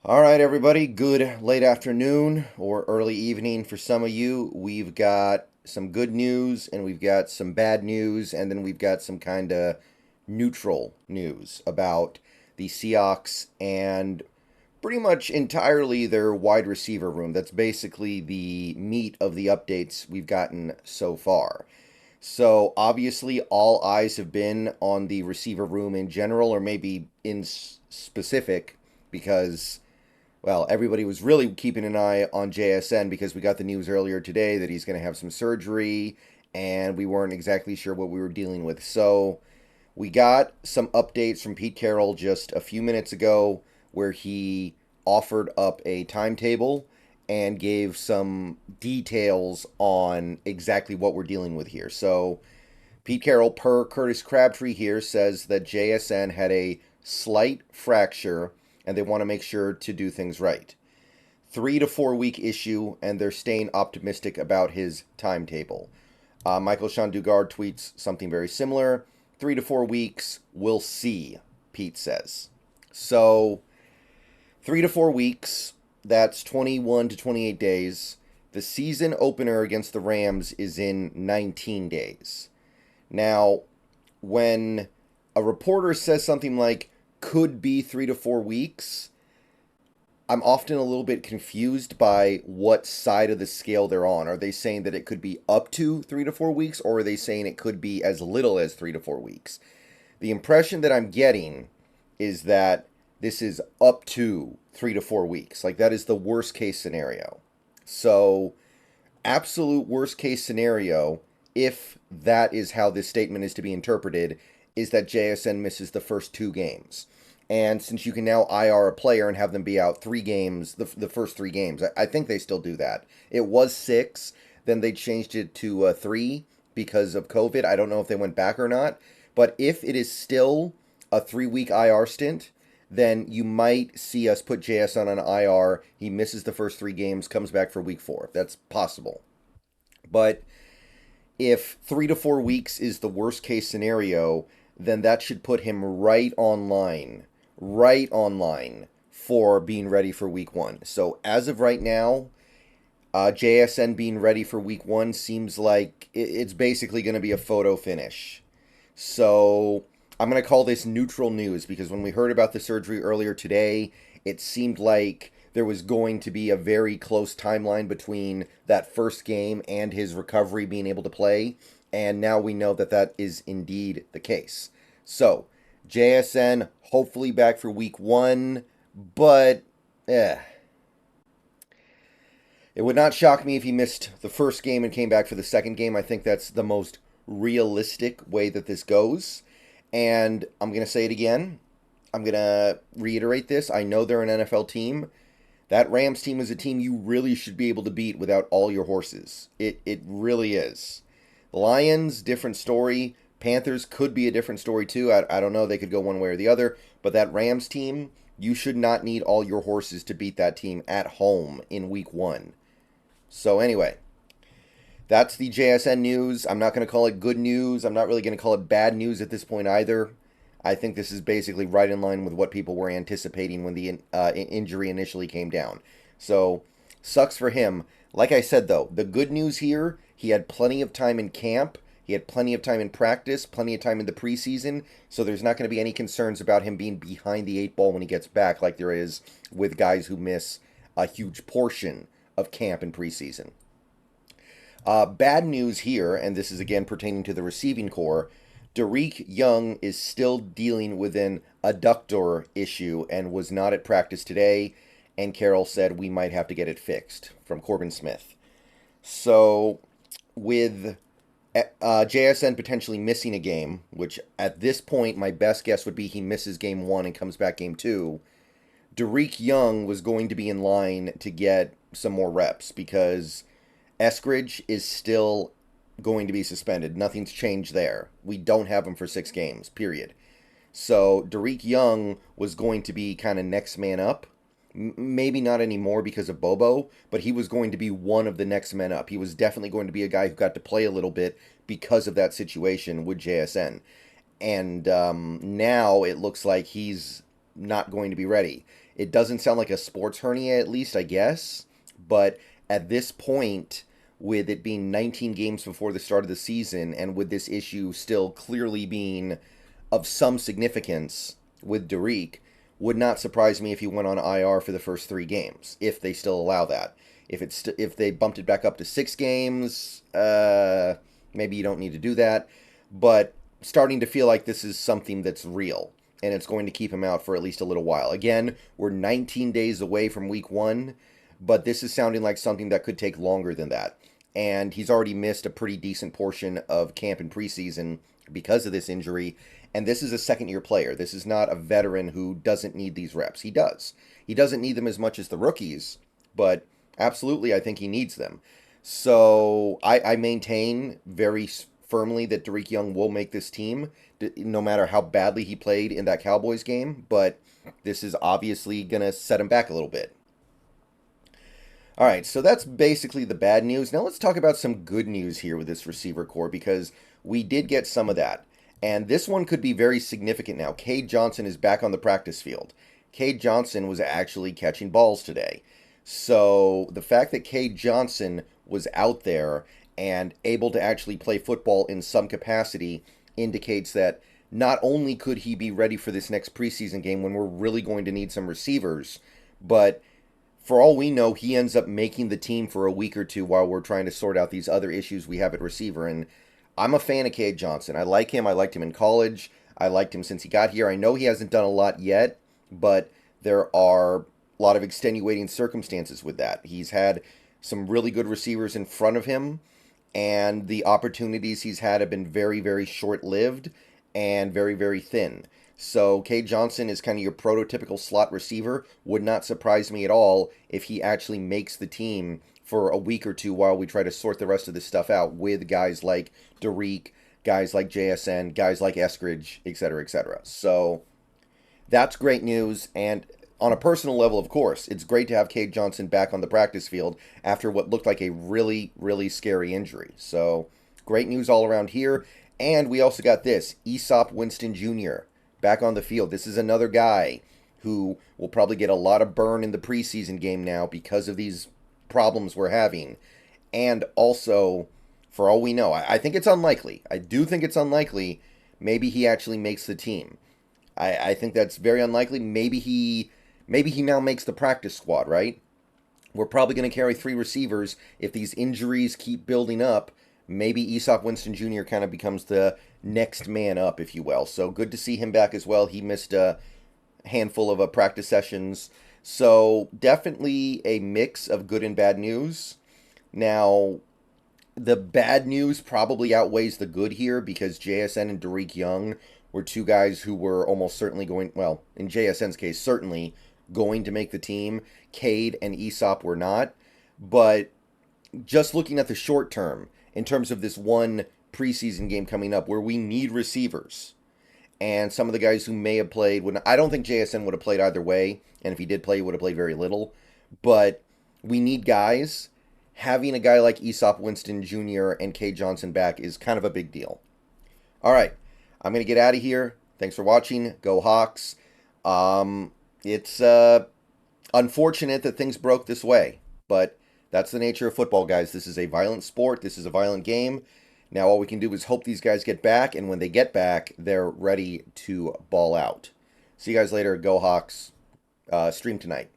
All right, everybody. Good late afternoon or early evening for some of you. We've got some good news and we've got some bad news, and then we've got some kind of neutral news about the Seahawks and pretty much entirely their wide receiver room. That's basically the meat of the updates we've gotten so far. So, obviously, all eyes have been on the receiver room in general, or maybe in specific, because well, everybody was really keeping an eye on JSN because we got the news earlier today that he's going to have some surgery, and we weren't exactly sure what we were dealing with. So we got some updates from Pete Carroll just a few minutes ago where he offered up a timetable and gave some details on exactly what we're dealing with here. So Pete Carroll, per Curtis Crabtree here, says that JSN had a slight fracture and they want to make sure to do things right. 3 to 4 week issue, and they're staying optimistic about his timetable. Michael Sean Dugard tweets something very similar. 3 to 4 weeks, we'll see, Pete says. So, 3 to 4 weeks, that's 21 to 28 days. The season opener against the Rams is in 19 days. Now, when a reporter says something like, could be 3 to 4 weeks, I'm often a little bit confused by what side of the scale they're on. Are they saying that it could be up to 3 to 4 weeks, or are they saying it could be as little as 3 to 4 weeks? The impression that I'm getting is that this is up to 3 to 4 weeks. Like, that is the worst case scenario. So, absolute worst case scenario, if that is how this statement is to be interpreted, is that JSN misses the first 2 games. And since you can now IR a player and have them be out 3 games, the first 3 games, I think they still do that. It was 6, then they changed it to 3 because of COVID. I don't know if they went back or not. But if it is still a 3 week IR stint, then you might see us put JSN on IR. He misses the first 3 games, comes back for week 4. That's possible. But if 3 to 4 weeks is the worst case scenario, then that should put him right online for being ready for week 1. So as of right now, JSN being ready for week 1 seems like it's basically going to be a photo finish. So I'm going to call this neutral news because when we heard about the surgery earlier today, it seemed like there was going to be a very close timeline between that first game and his recovery being able to play. And now we know that that is indeed the case. So, JSN hopefully back for week 1, but it would not shock me if he missed the first game and came back for the second game. I think that's the most realistic way that this goes. And I'm going to say it again. I'm going to reiterate this. I know they're an NFL team. That Rams team is a team you really should be able to beat without all your horses. It really is. The Lions, different story. Panthers could be a different story too. I don't know. They could go one way or the other. But that Rams team, you should not need all your horses to beat that team at home in week 1. So anyway, that's the JSN news. I'm not going to call it good news. I'm not really going to call it bad news at this point either. I think this is basically right in line with what people were anticipating when the injury initially came down. So, sucks for him. Like I said, though, the good news here, he had plenty of time in camp. He had plenty of time in practice, plenty of time in the preseason, so there's not going to be any concerns about him being behind the 8 ball when he gets back like there is with guys who miss a huge portion of camp and preseason. Bad news here, and this is again pertaining to the receiving core, Derek Young is still dealing with an adductor issue and was not at practice today, and Carroll said we might have to get it fixed from Corbin Smith. So, with JSN potentially missing a game, which at this point my best guess would be he misses game 1 and comes back game 2, Derek Young was going to be in line to get some more reps because Eskridge is still going to be suspended. Nothing's changed there. We don't have him for 6 games, period. So Derek Young was going to be kind of next man up. Maybe not anymore because of Bobo, but he was going to be one of the next men up. He was definitely going to be a guy who got to play a little bit because of that situation with JSN. And now it looks like he's not going to be ready. It doesn't sound like a sports hernia, at least, I guess. But at this point, with it being 19 games before the start of the season, and with this issue still clearly being of some significance with Derek, would not surprise me if he went on IR for the first 3 games, if they still allow that. If they bumped it back up to 6 games, maybe you don't need to do that. But starting to feel like this is something that's real, and it's going to keep him out for at least a little while. Again, we're 19 days away from week 1, but this is sounding like something that could take longer than that. And he's already missed a pretty decent portion of camp and preseason because of this injury. And this is a second-year player. This is not a veteran who doesn't need these reps. He does. He doesn't need them as much as the rookies, but absolutely I think he needs them. So I maintain very firmly that Derek Young will make this team, no matter how badly he played in that Cowboys game. But this is obviously going to set him back a little bit. All right, so that's basically the bad news. Now let's talk about some good news here with this receiver core, because we did get some of that. And this one could be very significant now. Kade Johnson is back on the practice field. Kade Johnson was actually catching balls today. So the fact that Kade Johnson was out there and able to actually play football in some capacity indicates that not only could he be ready for this next preseason game when we're really going to need some receivers, but for all we know, he ends up making the team for a week or two while we're trying to sort out these other issues we have at receiver. And I'm a fan of Kade Johnson. I like him. I liked him in college. I liked him since he got here. I know he hasn't done a lot yet, but there are a lot of extenuating circumstances with that. He's had some really good receivers in front of him, and the opportunities he's had have been very, very short-lived and very, very thin. So Kade Johnson is kind of your prototypical slot receiver. Would not surprise me at all if he actually makes the team for a week or two while we try to sort the rest of this stuff out with guys like Derek, guys like JSN, guys like Eskridge, etc., etc. So that's great news. And on a personal level, of course, it's great to have Kade Johnson back on the practice field after what looked like a really, really scary injury. So great news all around here. And we also got this, Winston Jr. back on the field. This is another guy who will probably get a lot of burn in the preseason game now because of these problems we're having. And also, for all we know, I think it's unlikely. I do think it's unlikely. Maybe he actually makes the team. I think that's very unlikely. Maybe he now makes the practice squad, right? We're probably going to carry 3 receivers. If these injuries keep building up, maybe Winston Jr. kind of becomes the next man up, if you will. So good to see him back as well. He missed a handful of practice sessions. So definitely a mix of good and bad news. Now, the bad news probably outweighs the good here because JSN and Derek Young were 2 guys who were almost certainly going, well, in JSN's case, certainly going to make the team. Kade and were not. But just looking at the short term, in terms of this one preseason game coming up where we need receivers, and some of the guys who may have played, I don't think JSN would have played either way, and if he did play, he would have played very little. But we need guys. Having a guy like Winston Jr. and Kade Johnson back is kind of a big deal. All right, I'm going to get out of here. Thanks for watching. Go Hawks. It's unfortunate that things broke this way, but that's the nature of football, guys. This is a violent sport. This is a violent game. Now all we can do is hope these guys get back, and when they get back, they're ready to ball out. See you guys later. Go Hawks. Stream tonight.